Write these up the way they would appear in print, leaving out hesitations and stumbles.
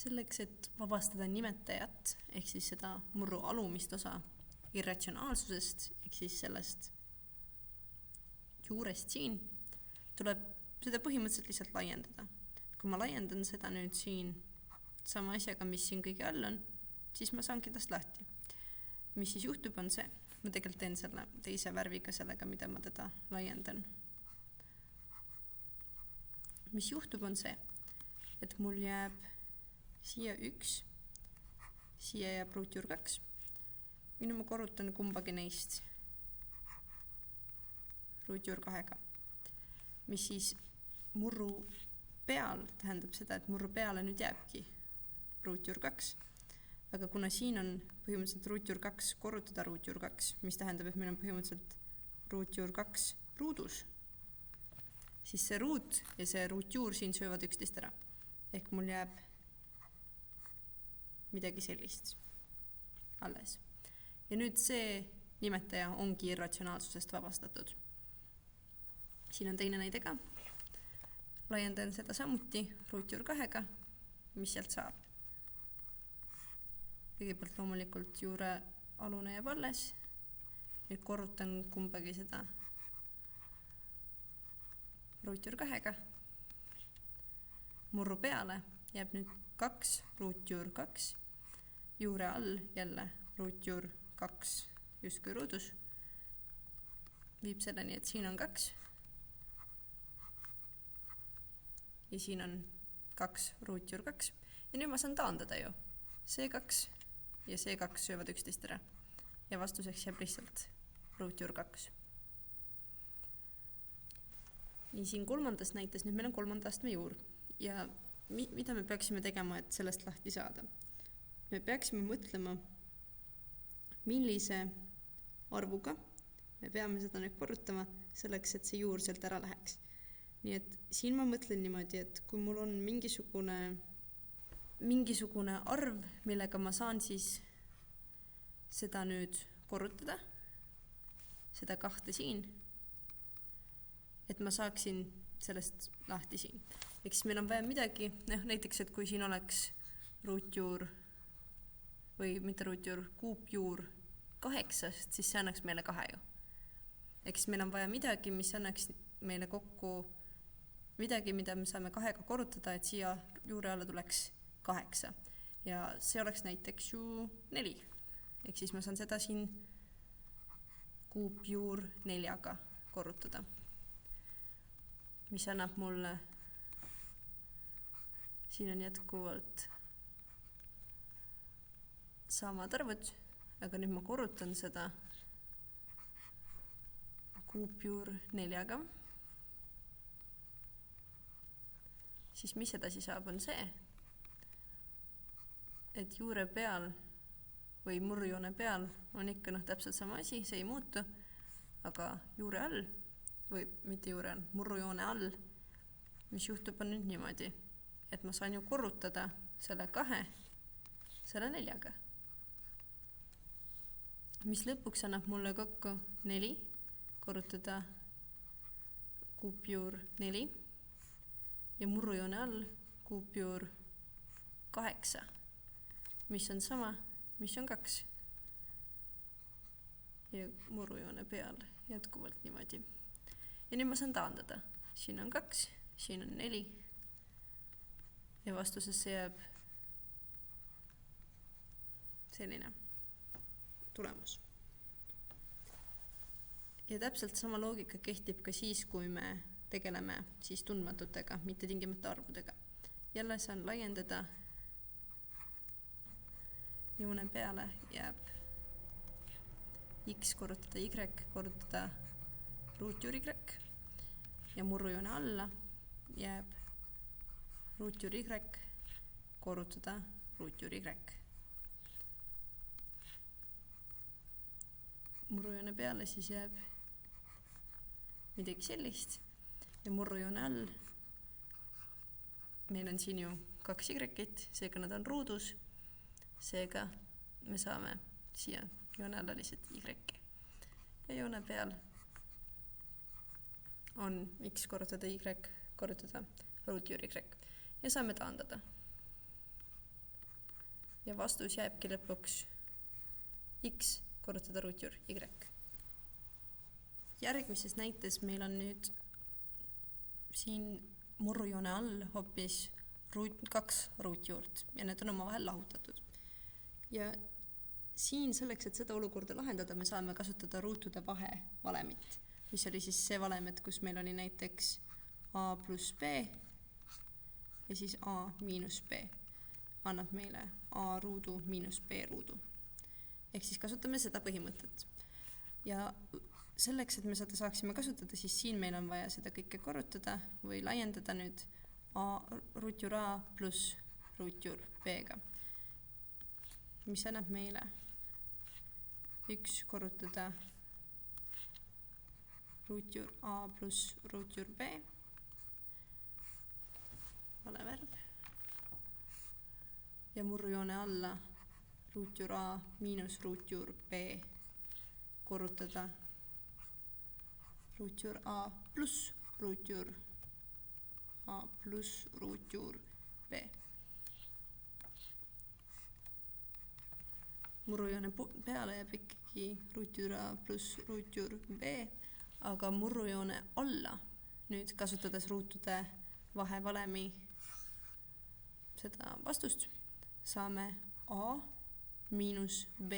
Selleks, et vabastada nimetajat ehk siis seda murru alumist osa irratsionaalsusest ehk siis sellest juurest siin, tuleb seda põhimõtteliselt lihtsalt laiendada. Kui ma laiendan seda nüüd siin sama asjaga, mis siin kõige all on, siis ma saangi tast lahti. Mis siis juhtub on see, ma tegelikult teen selle teise värviga sellega, mida ma teda laiendan. Mis juhtub on see, et mul jääb siia 1, siia jääb ruutjuur 2. Minu ma korrutan kumbagi neist ruutjuur 2-ga, mis siis murru peal tähendab seda, et murru peale nüüd jääbki ruutjuur 2. Aga kuna siin on põhimõtteliselt ruutjuur 2 korrutada ruutjuur 2, mis tähendab, et meil on põhimõtteliselt ruutjuur 2 ruudus, siis see ruut ja see ruutjuur siin söövad üksteist ära. Ehk mul jääb midagi sellist alles. Ja nüüd see nimetaja ongi irratsionaalsusest vabastatud. Siin on teine näide ka. Laiendan seda samuti ruutjuur 2-ga, mis sealt saab. Kõigepealt loomulikult juure alune jääb alles. Nüüd korrutan kumbagi seda ruutjuur 2-ga. Murru peale jääb nüüd 2 ruutjuur 2. Juure all jälle ruutjuur 2 justkui ruudus. Viib selleni, et siin on 2. Ja siin on 2 ruutjuur 2. Ja nüüd ma saan taandada ju. See 2 ja see 2 söövad üksteist ära. Ja vastuseks jääb lihtsalt ruutjuur 2. Nii siin kolmandas näites, nüüd meil on 3. astme juur. Ja mida me peaksime tegema, et sellest lahti saada? Me peaksime mõtlema, millise arvuga me peame seda nüüd korrutama selleks, et see juur sealt ära läheks. Nii et siin ma mõtlen niimoodi, et kui mul on mingisugune arv, millega ma saan siis seda nüüd korrutada, seda 2 siin, et ma saaksin sellest lahti siin. Eks meil on vaja midagi, näiteks, et kui siin oleks ruutjuur või mitte ruutjuur, kuupjuur 8, siis see annaks meile 2 ju. Eks meil on vaja midagi, mis annaks meile kokku midagi, mida me saame 2-ga korrutada, et siia juure alla tuleks 8. Ja see oleks näiteks ju 4. Ehk siis ma saan seda siin kuupjuur 4-ga korrutada. Mis annab mulle, siin on jätkuvalt samad arvud, aga nüüd ma korrutan seda kuupjuur 4-ga. Siis mis edasi saab on see, et juure peal või murrujoone peal on ikka täpselt sama asi, see ei muutu, aga juure all või mitte juure all, murrujoone all, mis juhtub on nüüd niimoodi, et ma saan ju korrutada selle 2, selle 4-ga. Mis lõpuks annab mulle kokku 4, korrutada kuupjuur 4 ja murrujoone all kuupjuur 8, mis on sama, mis on 2. Ja murrujoone peal jätkuvalt niimoodi. Ja nüüd ma saan taandada. Siin on 2, siin on 4 ja vastusesse jääb selline tulemus. Ja täpselt sama loogika kehtib ka siis, kui me tegeleme siis tundmatutega, mitte tingimata arvudega. Jälle saan laiendada. Joone peale jääb x korrutada y korrutada ruutjuur y ja murrujoone alla jääb ruutjuur y korrutada ruutjuur y. Murrujoone peale siis jääb midagi sellist ja murrujoone all meil on siin ju 2 y-it, seega nad on ruudus, seega me saame siia joone alla lihtsalt y ja joone peal on x korrutada y korrutada ruutjuur y ja saame taandada. ja vastus jääbki lõpuks x korrutada ruutjuur y. Järgmises näites meil on nüüd siin murrujoone all hoopis 2 ruutjuurt ja need on omavahel lahutatud. Ja siin selleks, et seda olukorda lahendada, me saame kasutada ruutude vahe valemit, mis oli siis see valem, et kus meil oli näiteks a pluss b ja siis a miinus b annab meile a ruudu miinus b ruudu. Ehk siis kasutame seda põhimõtet. Ja selleks, et me seda saaksime kasutada, siis siin meil on vaja seda kõike korrutada või laiendada nüüd ruutjuur a pluss ruutjuur b-ga, mis annab meile 1 korrutada ruutjuur a pluss ruutjuur b, vale värv, ja murrujoone alla ruutjuur a miinus ruutjuur b korrutada ruutjuur a pluss ruutjuur b. Murrujoone peale jääb ikkagi ruutjuur a pluss ruutjuur b, aga murrujoone alla nüüd kasutades ruutude vahevalemi seda vastust saame a miinus b.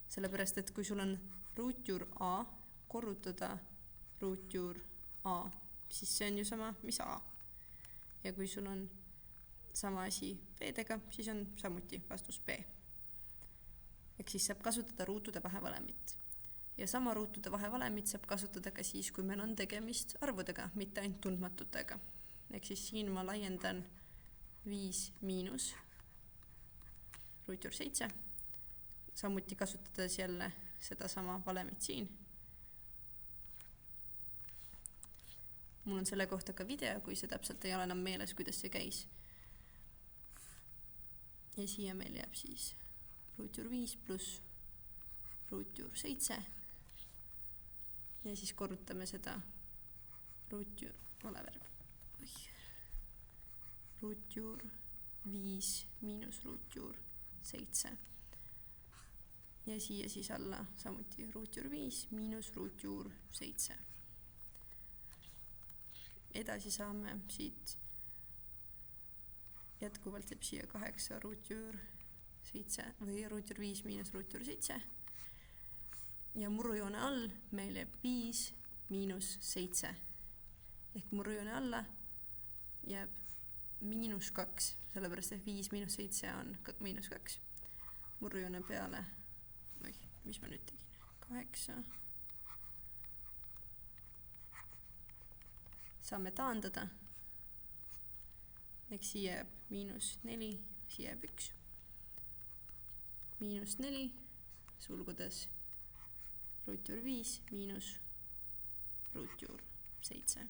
Sellepärast, et kui sul on ruutjuur a korrutada ruutjuur a, siis see on ju sama, mis a. Ja kui sul on sama asi b-dega, siis on samuti vastus b. Ehk siis saab kasutada ruutude vahevalemit. Ja sama ruutude vahevalemit saab kasutada ka siis, kui meil on tegemist arvudega, mitte ainult tundmatutega. Ehk siis siin ma laiendan 5 miinus ruutjuur 7, samuti kasutades jälle seda sama valemit siin. Mul on selle kohta ka video, kui see täpselt ei ole enam meeles, kuidas see käis. Ja siia meil jääb siis ruutjuur 5 pluss ruutjuur 7. Ja siis korrutame seda ruutjuur, vale värv. Ruutjuur 5 miinus ruutjuur 7. Ja siia siis alla samuti ruutjuur 5 miinus ruutjuur 7. Edasi saame siit jätkuvalt jääb siia 8 ruutjuur 7 või ruutjuur 5 miinus ruutjuur 7. Ja murrujoone all meil jääb 5 miinus 7. Ehk murrujoone alla jääb miinus 2, sellepärast et 5 miinus 7 on miinus 2. Murrujoone peale, mis ma nüüd tegin, 8. Saame taandada. Ehk siia jääb miinus 4, siia jääb 1. Miinus 4, sulgudes ruutjuur 5 miinus ruutjuur 7.